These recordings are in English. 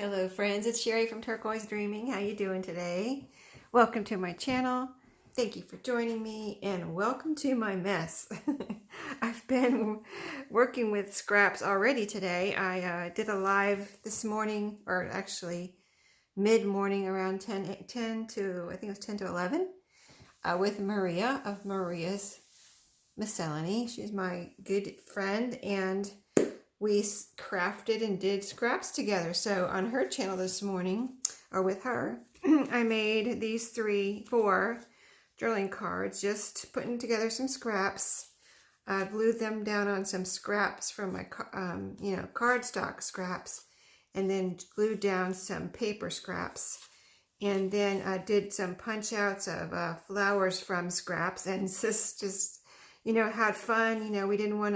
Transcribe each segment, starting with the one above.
Hello friends, it's Sherry from Turquoise Dreaming. How you doing today? Welcome to my channel. Thank you for joining me and welcome to my mess. I've been working with scraps already today. I did a live this morning, or actually mid-morning around 10 to, I think it was 10 to 11 with Maria of Maria's Miscellany. She's my good friend and we crafted and did scraps together. So on her channel this morning, or with her, I made these four journaling cards, just putting together some scraps. I glued them down on some scraps from my, cardstock scraps, and then glued down some paper scraps. And then I did some punch outs of flowers from scraps, and just had fun. We didn't want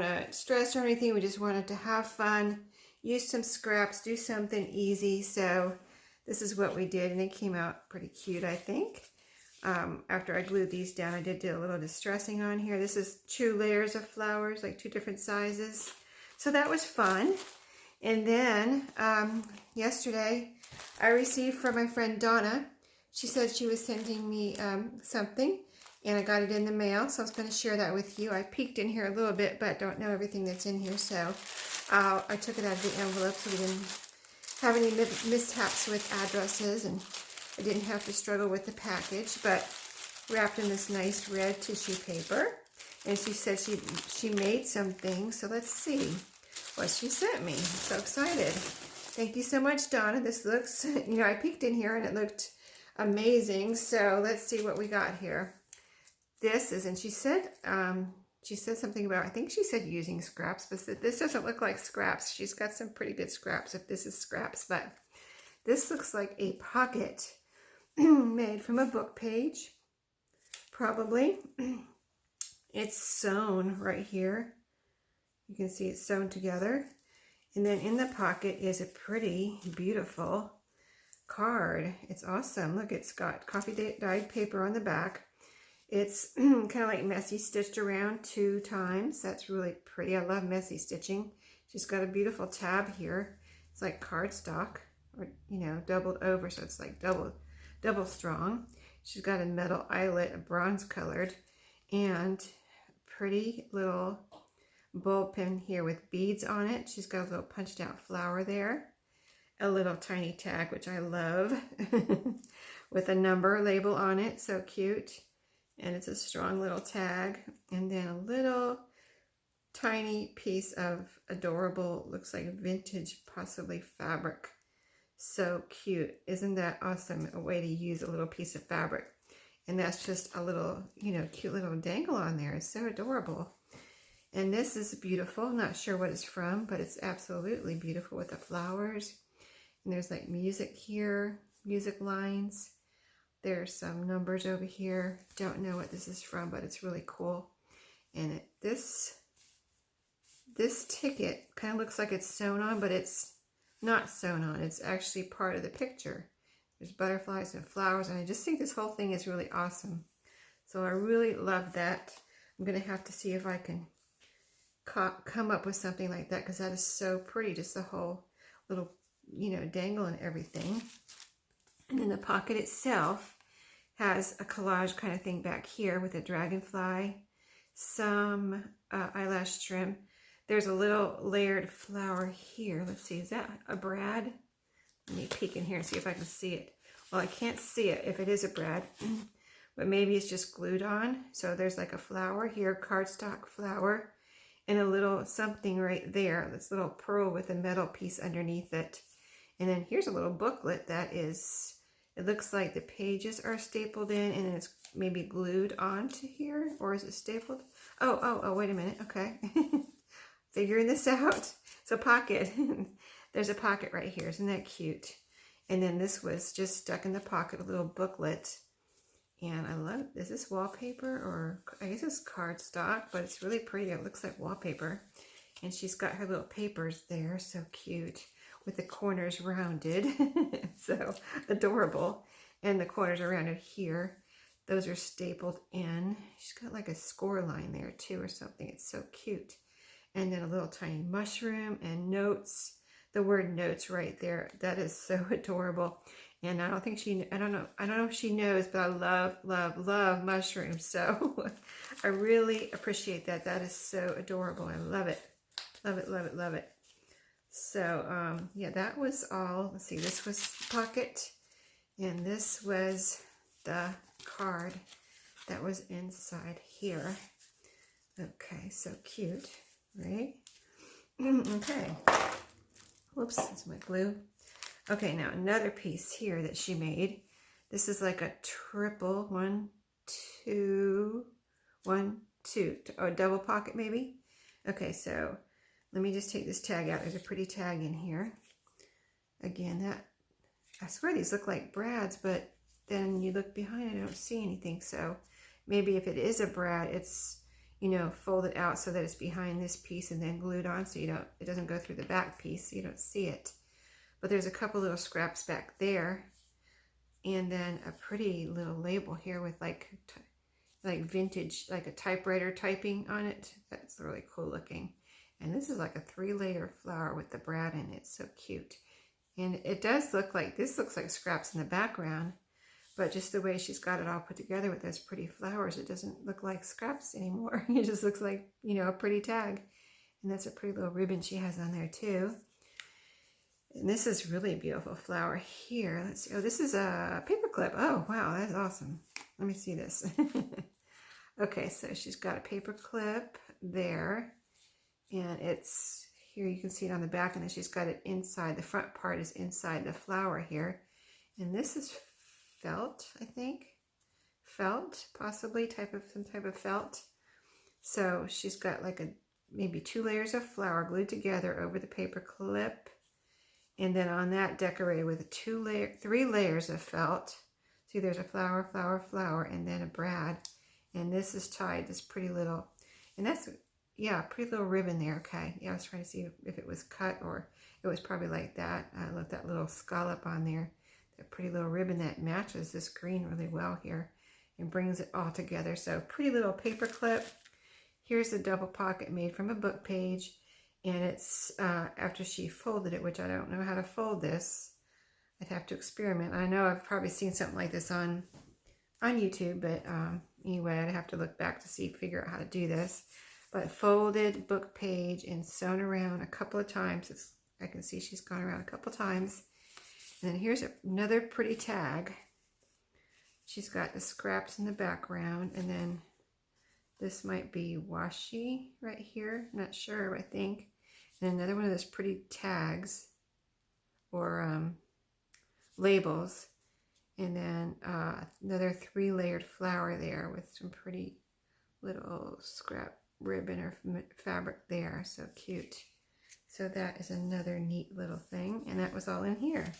to stress or anything. We just wanted to have fun, use some scraps, do something easy. So this is what we did, and it came out pretty cute, I think. After I glued these down, I did a little distressing on here. This is 2 layers of flowers, like 2 different sizes. So that was fun. And then yesterday, I received from my friend Donna. She said she was sending me something, and I got it in the mail, so I was going to share that with you. I peeked in here a little bit, but don't know everything that's in here, so I took it out of the envelope so we didn't have any mishaps with addresses, and I didn't have to struggle with the package, but wrapped in this nice red tissue paper. And she said she made something, so let's see what she sent me. I'm so excited. Thank you so much, Donna. This looks, I peeked in here and it looked amazing, so let's see what we got here. This is, and she said something about, I think she said using scraps, but this doesn't look like scraps. She's got some pretty good scraps if this is scraps, but this looks like a pocket made from a book page, probably. It's sewn right here. You can see it's sewn together. And then in the pocket is a pretty beautiful card. It's awesome. Look, it's got coffee dyed paper on the back. It's kind of like messy stitched around 2 times. That's really pretty. I love messy stitching. She's got a beautiful tab here. It's like cardstock, or doubled over, so it's like double strong. She's got a metal eyelet, a bronze colored, and pretty little bulb pin here with beads on it. She's got a little punched out flower there. A little tiny tag, which I love, with a number label on it. So cute. And it's a strong little tag, and then a little tiny piece of adorable, looks like vintage, possibly fabric. So cute. Isn't that awesome? A way to use a little piece of fabric. And that's just a little, cute little dangle on there. It's so adorable. And this is beautiful. Not sure what it's from, but it's absolutely beautiful with the flowers. And there's like music here, music lines. There's some numbers over here. Don't know what this is from, but it's really cool. And this ticket kind of looks like it's sewn on, but it's not sewn on. It's actually part of the picture. There's butterflies and flowers, and I just think this whole thing is really awesome. So I really love that. I'm going to have to see if I can come up with something like that, because that is so pretty. Just the whole little, dangle and everything. And then the pocket itself has a collage kind of thing back here with a dragonfly, some eyelash trim. There's a little layered flower here. Let's see, is that a brad? Let me peek in here and see if I can see it. Well, I can't see it if it is a brad, but maybe it's just glued on. So there's like a flower here, cardstock flower, and a little something right there. This little pearl with a metal piece underneath it. And then here's a little booklet that is, it looks like the pages are stapled in, and it's maybe glued onto here, or is it stapled? Oh, wait a minute. Okay. Figuring this out. It's a pocket. There's a pocket right here. Isn't that cute? And then this was just stuck in the pocket, a little booklet. And I love it. Is this wallpaper, or I guess it's cardstock, but it's really pretty. It looks like wallpaper. And she's got her little papers there. So cute. With the corners rounded. So adorable. And the corners are rounded here. Those are stapled in. She's got like a score line there too, or something. It's so cute. And then a little tiny mushroom and notes. the word notes right there. That is so adorable. And I don't know if she knows, but I love, love, love mushrooms. So I really appreciate that. That is so adorable. I love it. Love it, love it, love it. So, yeah, that was all. Let's see, this was the pocket, and this was the card that was inside here. Okay, so cute, right? Okay. Whoops, that's my glue. Okay, now another piece here that she made. This is like a triple, 1, 2, 1, 2, or double pocket maybe. Okay, so let me just take this tag out. There's a pretty tag in here. Again, I swear these look like brads, but then you look behind and I don't see anything. So maybe if it is a brad, it's, you know, folded out so that it's behind this piece and then glued on so it doesn't go through the back piece so you don't see it. But there's a couple little scraps back there, and then a pretty little label here with like vintage, like a typewriter typing on it. That's really cool looking. And this is like a 3-layer flower with the brad in it. So cute. And it does look like, this looks like scraps in the background, but just the way she's got it all put together with those pretty flowers, it doesn't look like scraps anymore. It just looks like, you know, a pretty tag. And that's a pretty little ribbon she has on there too. And this is really a beautiful flower here. Let's see. Oh, this is a paper clip. Oh, wow, that's awesome. Let me see this. Okay, so she's got a paper clip there. And it's, here you can see it on the back, and then she's got it inside. The front part is inside the flower here. And this is felt, I think. Felt, possibly, some type of felt. So she's got like maybe 2 layers of flower glued together over the paper clip. And then on that, decorated with 3 layers of felt. See, there's a flower, flower, flower, and then a brad. And this is tied, this pretty little, and that's, yeah, pretty little ribbon there. Okay, yeah, I was trying to see if it was cut or it was probably like that. Look, that little scallop on there. That pretty little ribbon that matches this green really well here and brings it all together. So pretty little paper clip. Here's the double pocket made from a book page. And it's after she folded it, which I don't know how to fold this. I'd have to experiment. I know I've probably seen something like this on YouTube, but anyway, I'd have to look back to figure out how to do this. But folded book page and sewn around a couple of times. I can see she's gone around a couple of times. And then here's another pretty tag. She's got the scraps in the background, and then this might be washi right here. Not sure, I think. And another one of those pretty tags or labels. And then another 3-layered flower there with some pretty little scrap ribbon or fabric there. So cute. So that is another neat little thing. And that was all in here.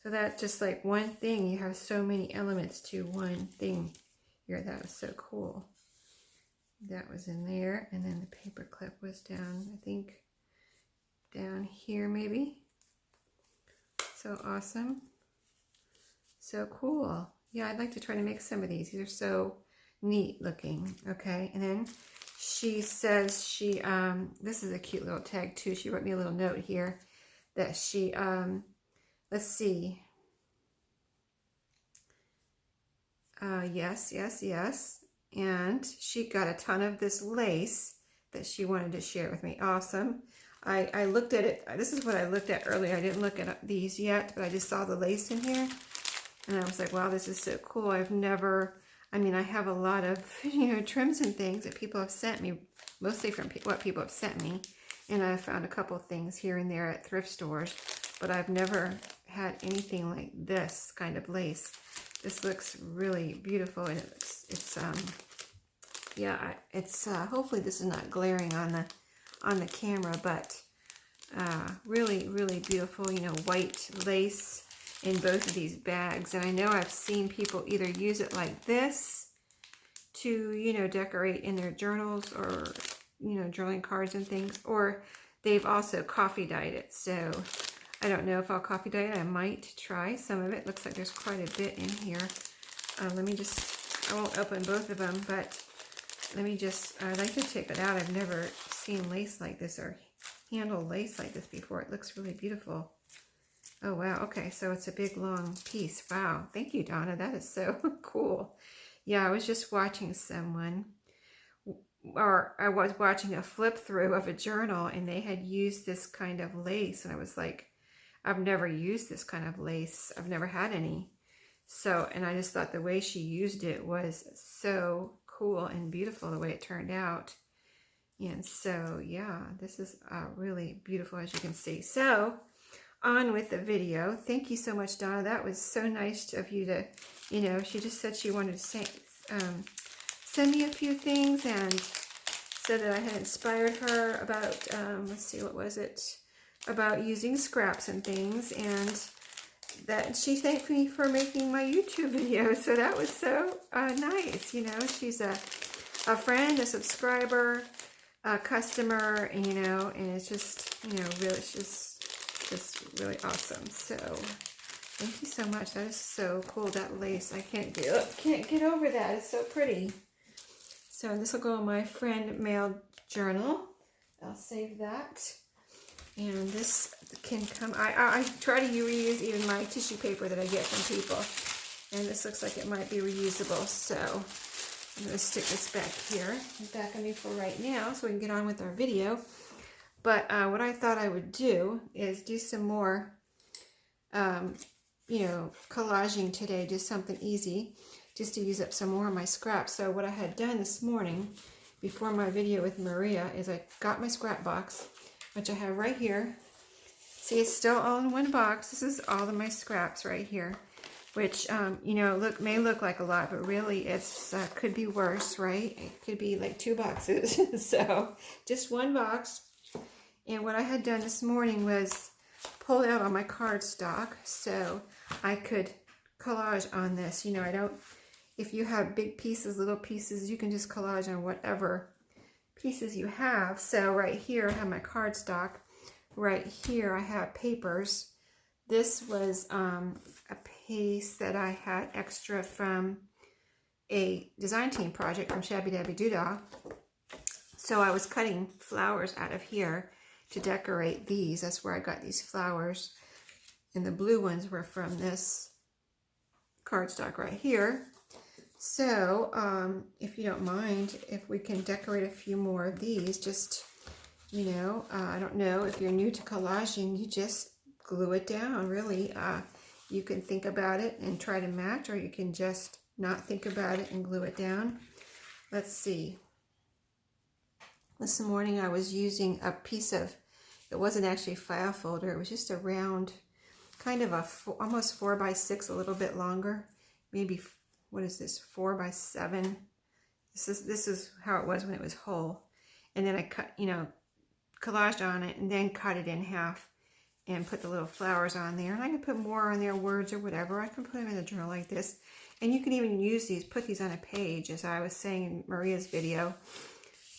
So that's just like one thing. You have so many elements to one thing here. That was so cool. That was in there. And then the paper clip was down, I think, down here maybe. So awesome. So cool. Yeah, I'd like to try to make some of these. These are so neat looking. Okay, and then she says she, this is a cute little tag too. She wrote me a little note here that she, let's see. Yes, yes, yes. And she got a ton of this lace that she wanted to share with me. Awesome. I looked at it. This is what I looked at earlier. I didn't look at these yet, but I just saw the lace in here. And I was like, wow, this is so cool. I've never, I mean, I have a lot of, trims and things that people have sent me, mostly from what people have sent me. And I found a couple of things here and there at thrift stores, but I've never had anything like this kind of lace. This looks really beautiful, and hopefully this is not glaring on the camera, but really, really beautiful, white lace in both of these bags. And I know I've seen people either use it like this to, decorate in their journals or, journaling cards and things, or they've also coffee dyed it. So I don't know if I'll coffee dye it. I might try some of it. Looks like there's quite a bit in here. I won't open both of them, but I'd like to check it out. I've never seen lace like this or handle lace like this before. It looks really beautiful. Oh, wow. Okay, so it's a big, long piece. Wow. Thank you, Donna. That is so cool. Yeah, I was just watching someone, or I was watching a flip through of a journal, and they had used this kind of lace, and I was like, I've never used this kind of lace. I've never had any. So, and I just thought the way she used it was so cool and beautiful, the way it turned out. And so, yeah, this is really beautiful, as you can see. So, on with the video. Thank you so much, Donna. That was so nice of you to, you know, she just said she wanted to say, send me a few things, and said that I had inspired her about, let's see, what was it? About using scraps and things, and that she thanked me for making my YouTube video. So that was so nice. You know, she's a friend, a subscriber, a customer, and, you know, and it's just, you know, really, it's just really awesome. So thank you so much. That is so cool. That lace, I can't get over that. It's so pretty. So this will go in my friend mail journal. I'll save that. And this can come, I try to reuse even my tissue paper that I get from people. And this looks like it might be reusable. So I'm going to stick this back here, back on me for right now, so we can get on with our video. But what I thought I would do is do some more, you know, collaging today, just something easy, just to use up some more of my scraps. So what I had done this morning, before my video with Maria, is I got my scrap box, which I have right here. See, it's still all in one box. This is all of my scraps right here, which, you know, may look like a lot, but really it's could be worse, right? It could be like 2 boxes. So just one box. And what I had done this morning was pull out all my cardstock so I could collage on this. You know, if you have big pieces, little pieces, you can just collage on whatever pieces you have. So right here I have my cardstock. Right here I have papers. This was a piece that I had extra from a design team project from Shabby Dabby Doodah. So I was cutting flowers out of here to decorate these. That's where I got these flowers. And the blue ones were from this cardstock right here. So, if you don't mind, if we can decorate a few more of these, just, you know, I don't know, if you're new to collaging, you just glue it down, really. You can think about it and try to match, or you can just not think about it and glue it down. Let's see. This morning I was using a piece of, it wasn't actually a file folder, it was just a round, kind of almost 4x6, a little bit longer, maybe, what is this, 4x7. This is how it was when it was whole. And then I cut, you know, collaged on it and then cut it in half and put the little flowers on there. And I can put more on there, words or whatever. I can put them in a journal like this. And you can even use these, put these on a page, as I was saying in Maria's video.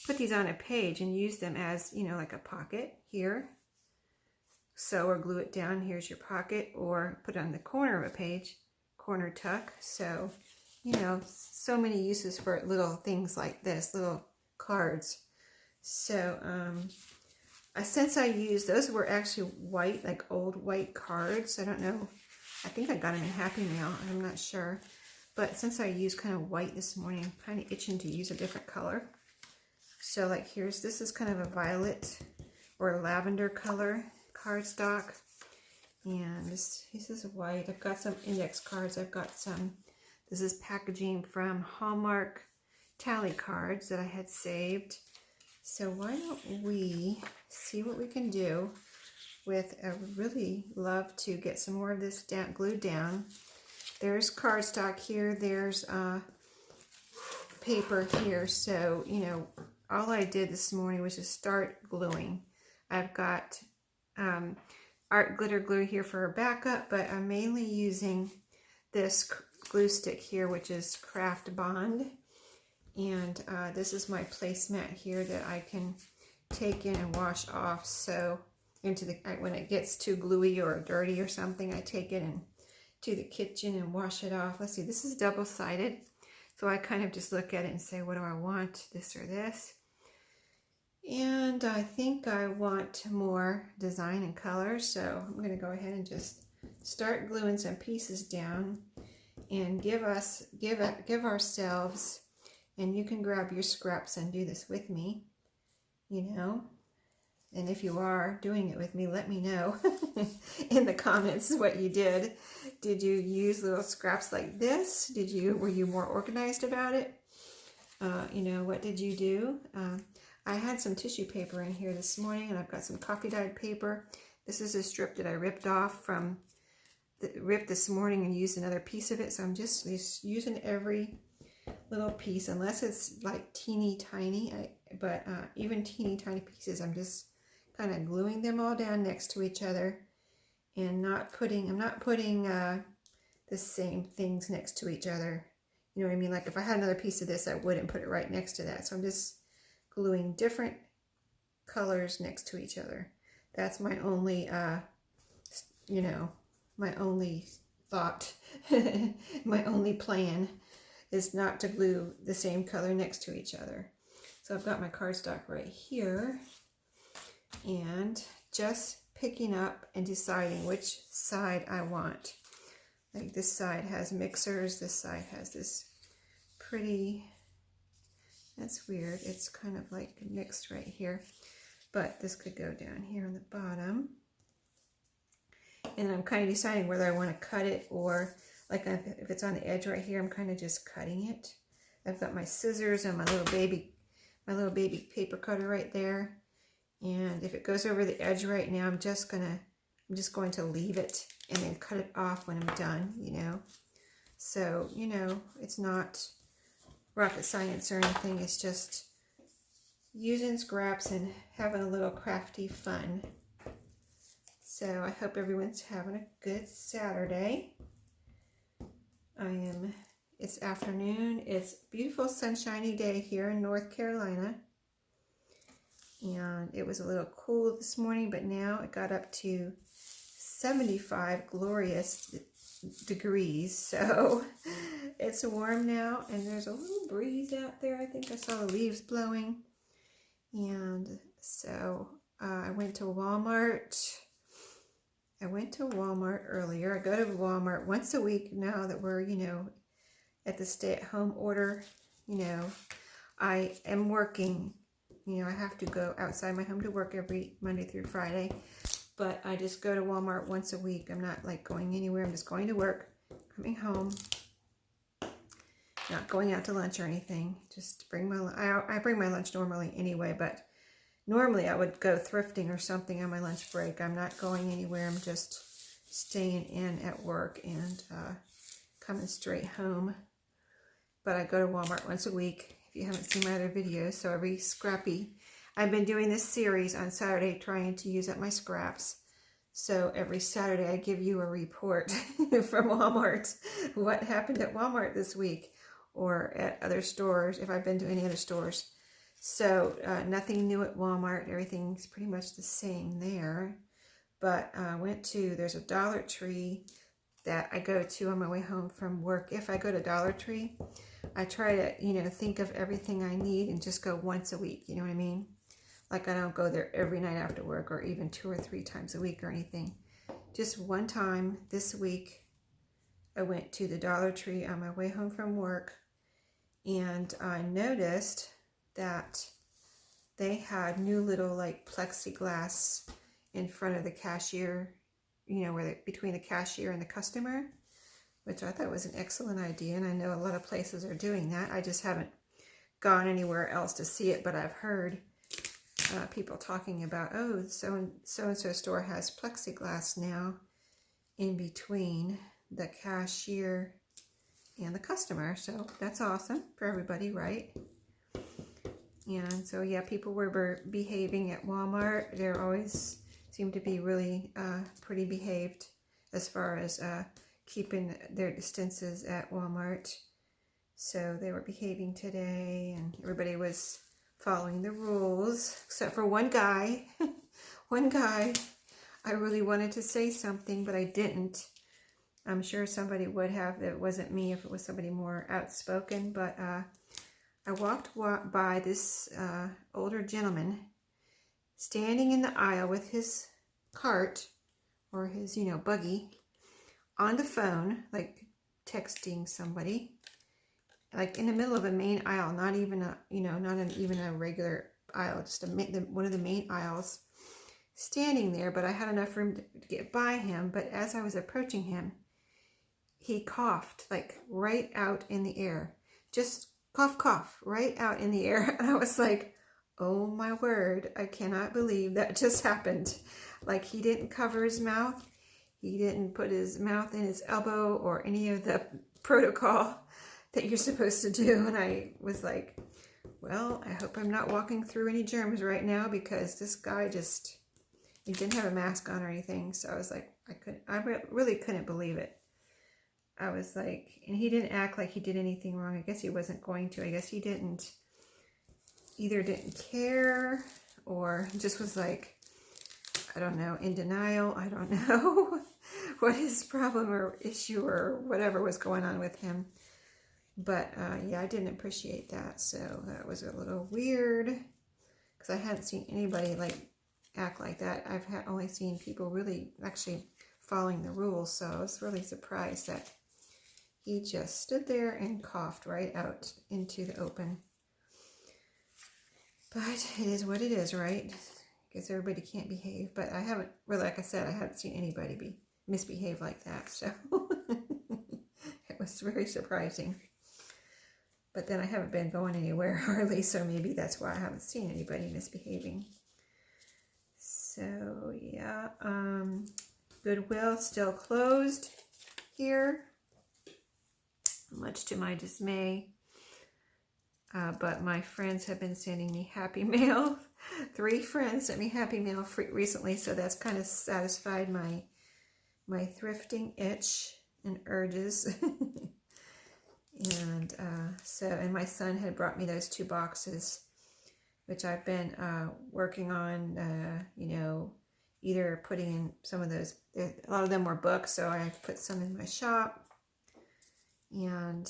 Put these on a page and use them as, you know, like a pocket here. So, or glue it down, here's your pocket, or put it on the corner of a page, corner tuck. So, you know, so many uses for little things like this, little cards. So, since I used, those were actually white, like old white cards. I don't know, I think I got them in Happy Mail, I'm not sure. But since I used kind of white this morning, I'm kind of itching to use a different color. So like this is kind of a violet or lavender color cardstock. And this is white. I've got some index cards. I've got some, this is packaging from Hallmark tally cards that I had saved. So why don't we see what we can do with, I would really love to get some more of this glued down. There's cardstock here, there's paper here. So, you know, all I did this morning was just start gluing. I've got art glitter glue here for a backup, but I'm mainly using this glue stick here, which is Craft Bond. And this is my placemat here that I can take in and wash off. So when it gets too gluey or dirty or something, I take it to the kitchen and wash it off. Let's see, this is double-sided. So I kind of just look at it and say, what do I want, this or this? And I think I want more design and color, so I'm going to go ahead and just start gluing some pieces down and give ourselves, and you can grab your scraps and do this with me, you know. And if you are doing it with me, let me know in the comments what you did. Did you use little scraps like this? Were you more organized about it? You know, what did you do? I had some tissue paper in here this morning, and I've got some coffee dyed paper. This is a strip that I ripped off from ripped this morning and used another piece of it. So I'm just using every little piece, unless it's like teeny tiny. But even teeny tiny pieces, I'm just kind of gluing them all down next to each other, and I'm not putting the same things next to each other. You know what I mean? Like if I had another piece of this, I wouldn't put it right next to that. So I'm just gluing different colors next to each other. That's my only, you know, my only thought, my only plan is not to glue the same color next to each other. So I've got my cardstock right here, and just picking up and deciding which side I want. Like this side has mixers, this side has this pretty, that's weird, it's kind of like mixed right here, but this could go down here on the bottom. And I'm kind of deciding whether I want to cut it, or like if it's on the edge right here, I'm kind of just cutting it. I've got my scissors and my little baby paper cutter right there. And if it goes over the edge right now, I'm just going to leave it and then cut it off when I'm done, you know. So, you know, it's not rocket science or anything. It's just using scraps and having a little crafty fun. So I hope everyone's having a good Saturday. It's afternoon. It's a beautiful sunshiny day here in North Carolina. And it was a little cool this morning, but now it got up to 75 glorious degrees. So it's warm now, and there's a little breeze out there. I think I saw the leaves blowing. And so I went to Walmart. I went to Walmart earlier. I go to Walmart once a week now that we're, you know, at the stay-at-home order. You know, I am working. You know, I have to go outside my home to work every Monday through Friday. But I just go to Walmart once a week. I'm not like going anywhere. I'm just going to work, coming home, not going out to lunch or anything. Just bring my, I bring my lunch normally anyway, but normally I would go thrifting or something on my lunch break. I'm not going anywhere. I'm just staying in at work and coming straight home. But I go to Walmart once a week, if you haven't seen my other videos. So every scrappy, I've been doing this series on Saturday trying to use up my scraps. So every Saturday I give you a report from Walmart, what happened at Walmart this week, or at other stores, if I've been to any other stores. So nothing new at Walmart. Everything's pretty much the same there. But I went to, there's a Dollar Tree that I go to on my way home from work. If I go to Dollar Tree, I try to, you know, think of everything I need and just go once a week. You know what I mean? Like I don't go there every night after work or even 2 or 3 times a week or anything. Just one time this week, I went to the Dollar Tree on my way home from work, and I noticed that they had new little like plexiglass in front of the cashier, you know, where between the cashier and the customer, which I thought was an excellent idea. And I know a lot of places are doing that. I just haven't gone anywhere else to see it, but I've heard people talking about, oh, so-and-so store has plexiglass now in between the cashier and the customer. So that's awesome for everybody, right? And so, yeah, people were behaving at Walmart. They always seem to be really pretty behaved as far as keeping their distances at Walmart. So they were behaving today, and everybody was following the rules, except for one guy. One guy, I really wanted to say something, but I didn't. I'm sure somebody would have. It wasn't me if it was somebody more outspoken, but I walked by this older gentleman, standing in the aisle with his cart or his, you know, buggy on the phone, like texting somebody, like in the middle of a main aisle, not even a, you know, not even a regular aisle, just one of the main aisles, standing there. But I had enough room to get by him. But as I was approaching him, he coughed like right out in the air, just cough, cough, right out in the air. And I was like, oh my word, I cannot believe that just happened. Like, he didn't cover his mouth. He didn't put his mouth in his elbow or any of the protocol that you're supposed to do. And I was like, well, I hope I'm not walking through any germs right now, because this guy just, he didn't have a mask on or anything. So I was like, I really couldn't believe it. I was like, and he didn't act like he did anything wrong. I guess he wasn't going to. I guess he either didn't care or just was like, I don't know, in denial. I don't know what his problem or issue or whatever was going on with him. But yeah, I didn't appreciate that. So that was a little weird, because I hadn't seen anybody like act like that. I've only seen people really actually following the rules. So I was really surprised that he just stood there and coughed right out into the open. But it is what it is, right? I guess everybody can't behave. But I haven't, really, like I said, I haven't seen anybody misbehave like that. So it was very surprising. But then I haven't been going anywhere hardly, so maybe that's why I haven't seen anybody misbehaving. So yeah, Goodwill still closed here, much to my dismay. But my friends have been sending me happy mail. 3 friends sent me happy mail recently, so that's kind of satisfied my thrifting itch and urges. And and my son had brought me those 2 boxes, which I've been working on, you know, either putting in some of those, a lot of them were books, so I put some in my shop and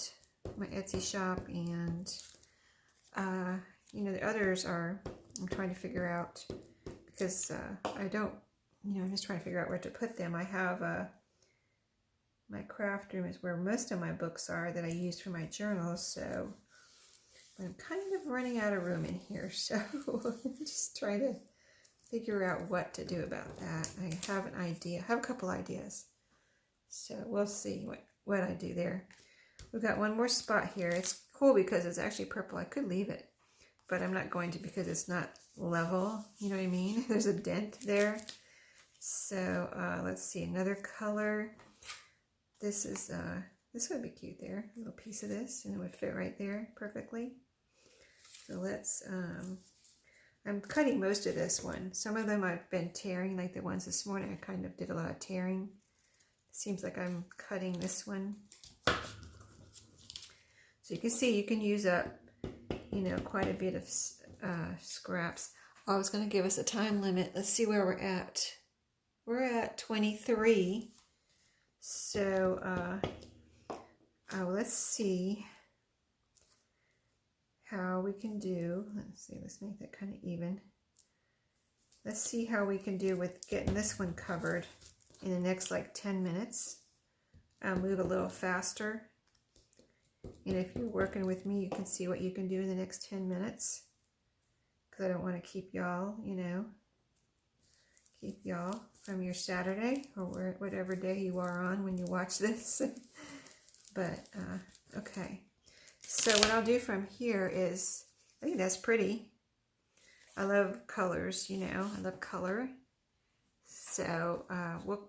my Etsy shop, and you know, the others are, I'm trying to figure out, because I don't, you know, I'm just trying to figure out where to put them. I have my craft room is where most of my books are that I use for my journals, so I'm kind of running out of room in here, so just trying to figure out what to do about that. I have an idea, I have a couple ideas, so we'll see what I do there. We've got one more spot here. It's cool because it's actually purple. I could leave it, but I'm not going to, because it's not level, you know what I mean? There's a dent there. So let's see, another color. This is, this would be cute there. A little piece of this, and it would fit right there perfectly. So let's, I'm cutting most of this one. Some of them I've been tearing, like the ones this morning. I kind of did a lot of tearing. It seems like I'm cutting this one. So you can see you can use up, you know, quite a bit of scraps. I was going to give us a time limit. Let's see where we're at. We're at 23. So let's see how we can do. Let's see, let's make that kind of even. Let's see how we can do with getting this one covered in the next like 10 minutes. I'll move a little faster. And if you're working with me, you can see what you can do in the next 10 minutes. Because I don't want to keep y'all, you know, keep y'all from your Saturday or whatever day you are on when you watch this. But, okay. So what I'll do from here is, I think that's pretty. I love colors, you know, I love color. So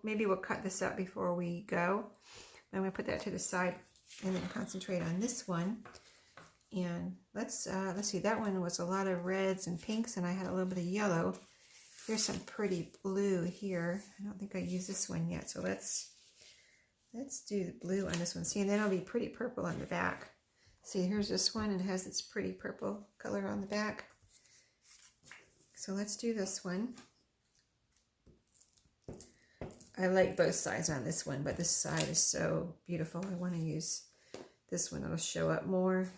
maybe we'll cut this up before we go. I'm going to put that to the side and then concentrate on this one. And let's see, that one was a lot of reds and pinks, and I had a little bit of yellow. Here's some pretty blue here. I don't think I used this one yet, so let's do the blue on this one. See, and then it'll be pretty purple on the back. See, here's this one, and it has its pretty purple color on the back. So let's do this one. I like both sides on this one, but this side is so beautiful. I want to use this one. It'll show up more.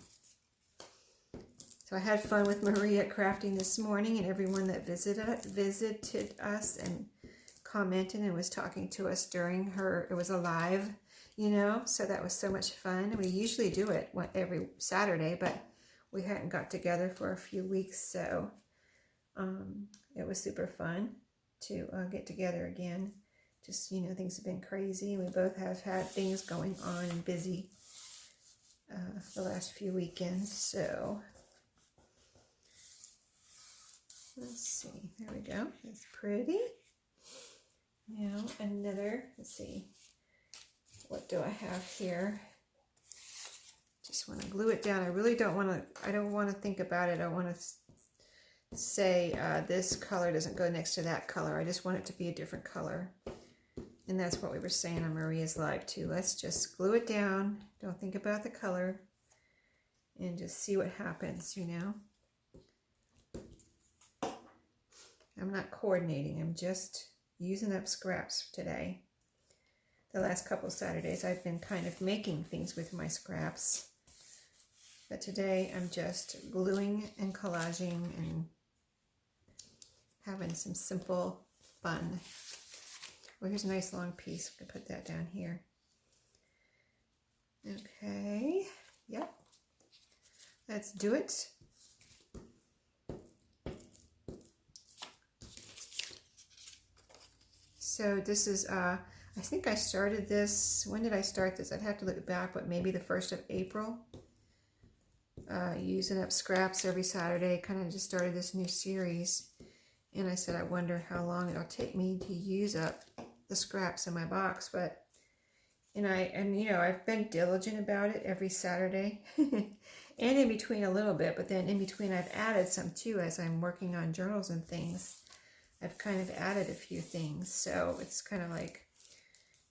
So So I had fun with Maria crafting this morning, and everyone that visited us and commented and was talking to us during it was a live, you know, so that was so much fun. We usually do it every Saturday, but we hadn't got together for a few weeks, so it was super fun to get together again. Just, you know, things have been crazy. We both have had things going on and busy the last few weekends, so let's see. There we go. That's pretty. Now another, let's see. What do I have here? Just want to glue it down. I really don't want to, I don't want to think about it. I want to say this color doesn't go next to that color. I just want it to be a different color. And that's what we were saying on Maria's live too. Let's just glue it down. Don't think about the color. And just see what happens, you know. I'm not coordinating. I'm just using up scraps today. The last couple of Saturdays I've been kind of making things with my scraps. But today I'm just gluing and collaging and having some simple fun. Well, here's a nice long piece. I'm going to put that down here. Okay. Yep. Let's do it. So this is, I think I started this, when did I start this? I'd have to look back, but maybe the 1st of April. Using up scraps every Saturday, kind of just started this new series. And I said, I wonder how long it'll take me to use up the scraps in my box. But, you know, I've been diligent about it every Saturday. And in between a little bit, but then in between I've added some too as I'm working on journals and things. I've kind of added a few things, so it's kind of like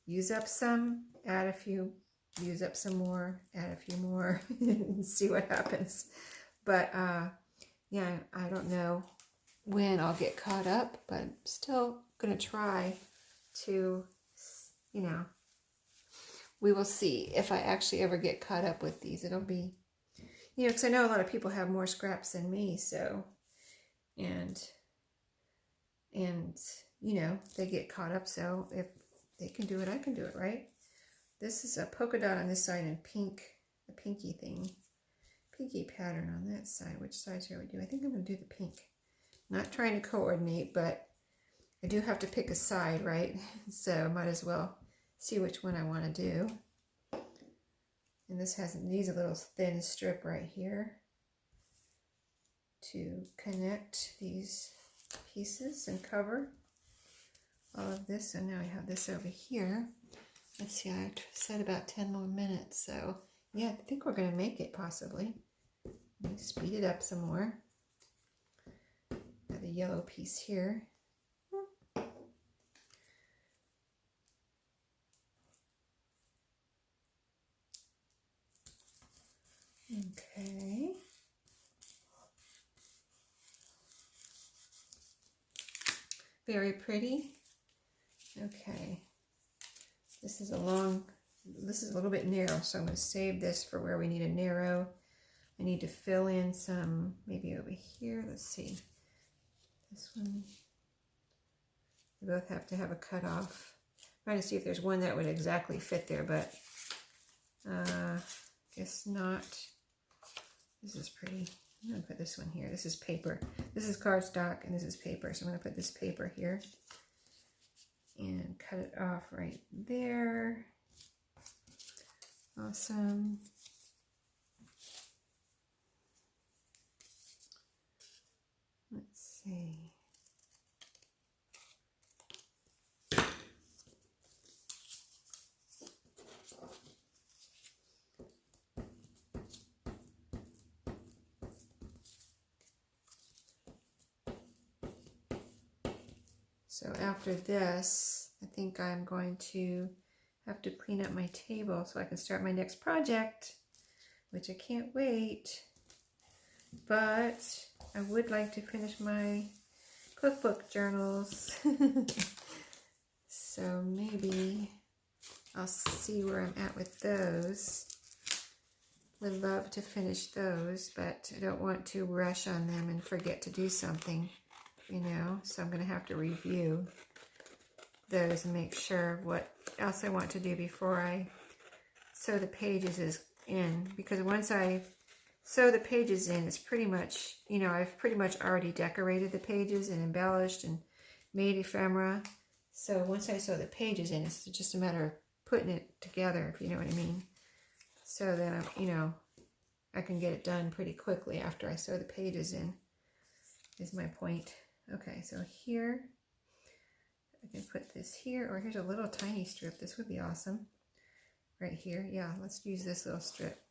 use up some, add a few, use up some more, add a few more, and see what happens. But yeah, I don't know when I'll get caught up, but I'm still gonna try to, you know, we will see if I actually ever get caught up with these. It'll be, you know, because I know a lot of people have more scraps than me, so, and you know, they get caught up, so if they can do it, I can do it, right? This is a polka dot on this side and pink, a pinky thing, pinky pattern on that side. Which side shall we do? I think I'm going to do the pink. Not trying to coordinate, but I do have to pick a side, right? So I might as well see which one I want to do. And this needs a little thin strip right here to connect these pieces and cover all of this. And now I have this over here. Let's see, I said about 10 more minutes, so yeah, I think we're going to make it possibly. Let me speed it up some more. Got the yellow piece here. Okay. Very pretty. Okay. This is a little bit narrow, so I'm going to save this for where we need a narrow. I need to fill in some, maybe over here. Let's see. This one. They both have to have a cutoff. I'm trying to see if there's one that would exactly fit there, but guess not. This is pretty. I'm going to put this one here. This is paper. This is cardstock, and this is paper. So I'm going to put this paper here and cut it off right there. Awesome. Let's see. So after this, I think I'm going to have to clean up my table so I can start my next project, which I can't wait. But I would like to finish my cookbook journals. So maybe I'll see where I'm at with those. would love to finish those, but I don't want to rush on them and forget to do something, you know. So I'm going to have to review those and make sure what else I want to do before I sew the pages in. Because once I sew the pages in, it's pretty much, you know, I've pretty much already decorated the pages and embellished and made ephemera. So once I sew the pages in, it's just a matter of putting it together, if you know what I mean. So then, you know, I can get it done pretty quickly after I sew the pages in, is my point. Okay, so here, I can put this here, or here's a little tiny strip. This would be awesome. Right here, yeah, let's use this little strip.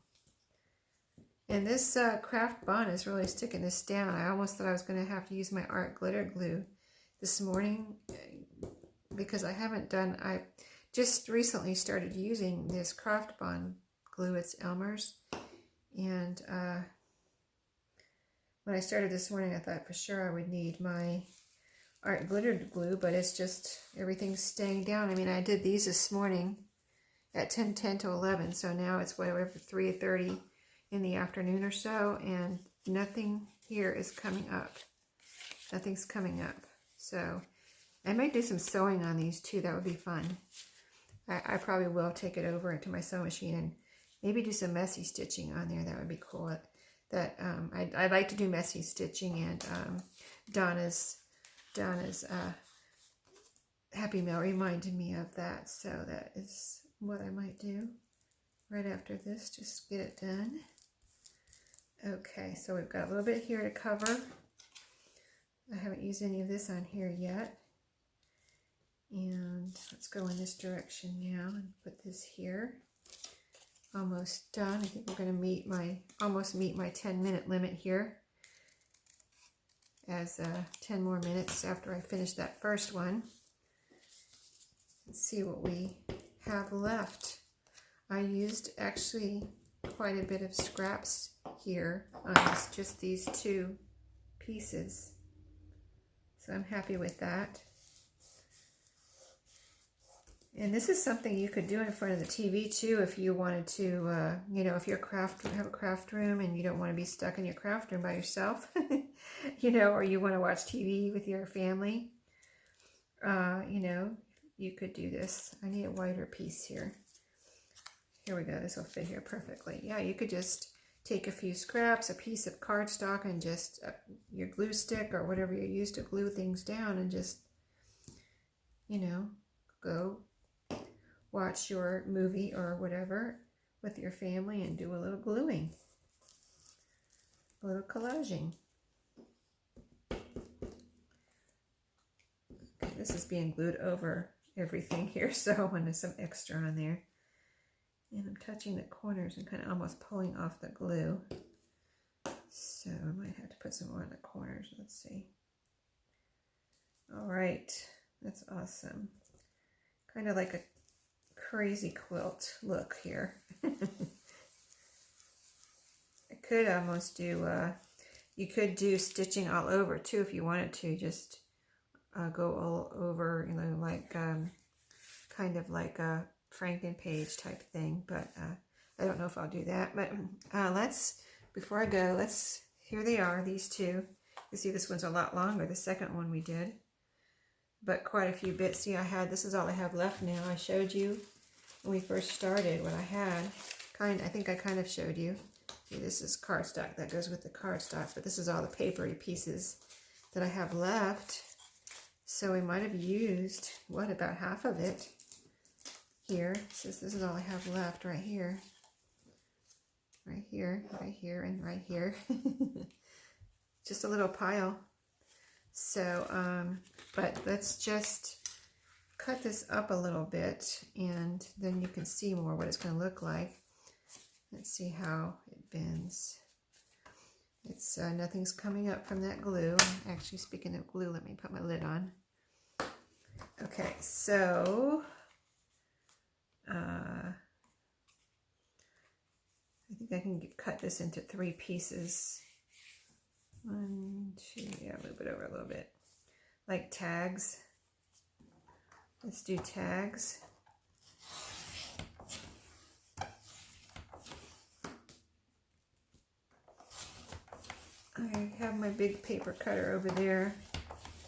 And this craft bond is really sticking this down. I almost thought I was going to have to use my art glitter glue this morning because I just recently started using this craft bond glue. It's Elmer's. And when I started this morning, I thought for sure I would need my art glitter glue, but it's just, everything's staying down. I mean, I did these this morning at 10 to 11, so now it's whatever, 3:30 in the afternoon or so, and nothing here is coming up. Nothing's coming up. So I might do some sewing on these too. That would be fun. I probably will take it over into my sewing machine and maybe do some messy stitching on there. That would be cool. I like to do messy stitching, and Donna's Happy Mail reminded me of that. So that is what I might do right after this. Just get it done. Okay, so we've got a little bit here to cover. I haven't used any of this on here yet. And let's go in this direction now and put this here. Almost done. I think we're going to almost meet my 10-minute limit here, as 10 more minutes after I finish that first one. Let's see what we have left. I used actually quite a bit of scraps here on just these two pieces, so I'm happy with that. And this is something you could do in front of the TV too, if you wanted to, you know, if you're have a craft room and you don't want to be stuck in your craft room by yourself, you know, or you want to watch TV with your family, you know, you could do this. I need a wider piece here. Here we go. This will fit here perfectly. Yeah, you could just take a few scraps, a piece of cardstock, and just your glue stick or whatever you use to glue things down, and just, you know, go watch your movie or whatever with your family and do a little gluing, a little collaging. Okay, this is being glued over everything here, so and there's some extra on there. And I'm touching the corners and kind of almost pulling off the glue. So I might have to put some more on the corners. Let's see. All right, that's awesome. Kind of like a crazy quilt look here. I could almost do, you could do stitching all over too if you wanted to, just go all over, you know, like kind of like a Franken page type thing, but I don't know if I'll do that. But before I go, here they are, these two. You see this one's a lot longer, the second one we did, but quite a few bits. See, this is all I have left now. I showed you when we first started what I had. I think I kind of showed you. See, this is cardstock that goes with the cardstock, but this is all the papery pieces that I have left. So we might have used, what, about half of it here. So this is all I have left right here. Right here, right here, and right here. Just a little pile. So, but let's just cut this up a little bit, and then you can see more what it's going to look like. Let's see how it bends. It's nothing's coming up from that glue. Actually, speaking of glue, let me put my lid on. Okay, so I think I can cut this into 3 pieces. 1, 2, yeah, move it over a little bit. Like tags. Let's do tags. I have my big paper cutter over there.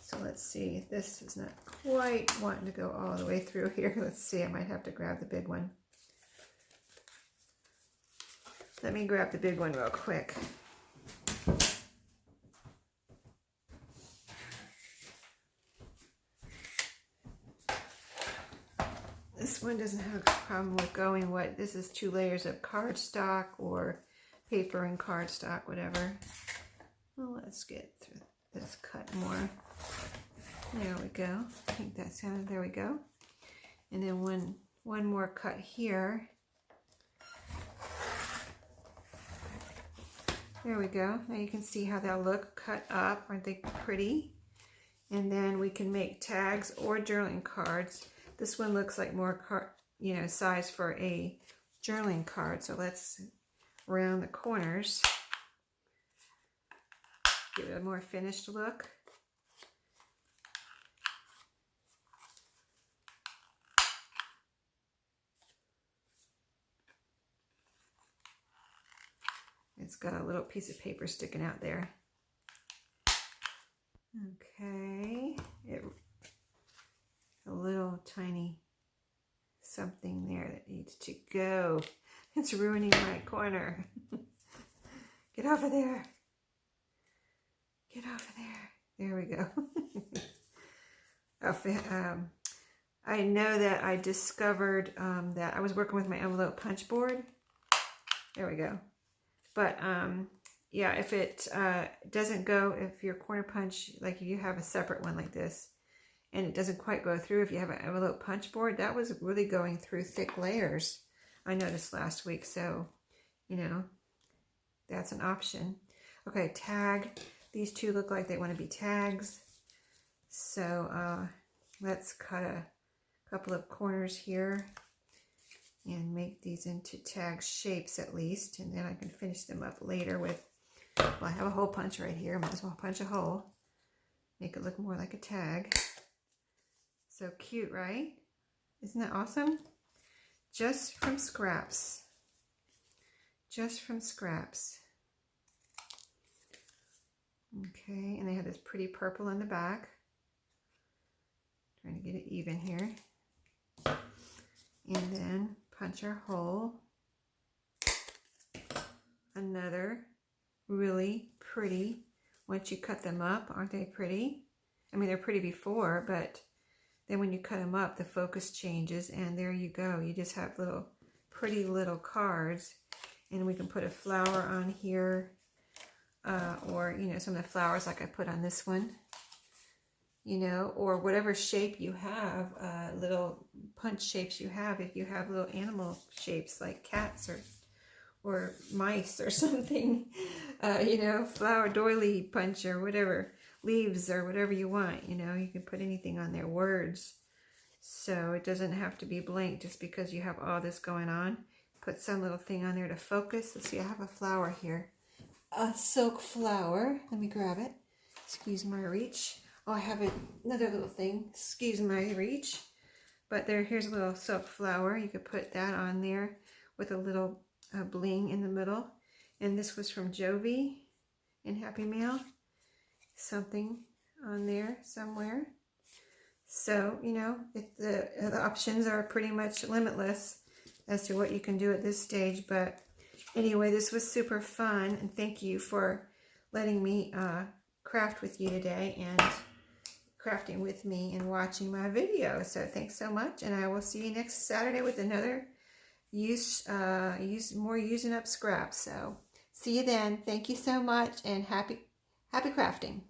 So let's see, this is not quite wanting to go all the way through here. Let's see, I might have to grab the big one. Let me grab the big one real quick. This one doesn't have a problem with going what, this is 2 layers of cardstock or paper and cardstock, whatever. Well, let's get through this cut more. There we go. I think that sounded, there we go. And then one more cut here. There we go. Now you can see how they'll look cut up. Aren't they pretty? And then we can make tags or journaling cards. This one looks like more size for a journaling card. So let's round the corners. Give it a more finished look. It's got a little piece of paper sticking out there. Okay, a little tiny something there that needs to go. It's ruining my corner. Get over there. Get over there. There we go. I know that I discovered that I was working with my envelope punch board. There we go. But yeah, if it doesn't go, if your corner punch, like you have a separate one like this, and it doesn't quite go through, if you have an envelope punch board, that was really going through thick layers, I noticed last week. So, you know, that's an option. Okay, tag. These two look like they want to be tags. So let's cut a couple of corners here and make these into tag shapes at least, and then I can finish them up later with, well, I have a hole punch right here, might as well punch a hole, make it look more like a tag. So cute, right? Isn't that awesome? Just from scraps. Just from scraps. Okay, and they have this pretty purple on the back. Trying to get it even here. And then punch our hole. Another really pretty, once you cut them up, aren't they pretty? I mean, they're pretty before, but then when you cut them up, the focus changes, and there you go. You just have little pretty little cards, and we can put a flower on here, or, you know, some of the flowers like I put on this one, you know, or whatever shape you have, little punch shapes you have. If you have little animal shapes like cats or mice or something, you know, flower doily punch or whatever, leaves or whatever you want, you know, you can put anything on there, words. So it doesn't have to be blank just because you have all this going on. Put some little thing on there to focus. Let's see, I have a flower here. A silk flower. Let me grab it. Excuse my reach. Oh, I have another little thing. Excuse my reach. But here's a little silk flower. You could put that on there with a little bling in the middle. And this was from Jovi in Happy Mail. Something on there somewhere. So, you know, the options are pretty much limitless as to what you can do at this stage. But anyway, this was super fun. And thank you for letting me craft with you today and crafting with me and watching my video. So thanks so much, and I will see you next Saturday with another more using up scraps. So see you then. Thank you so much, and happy crafting.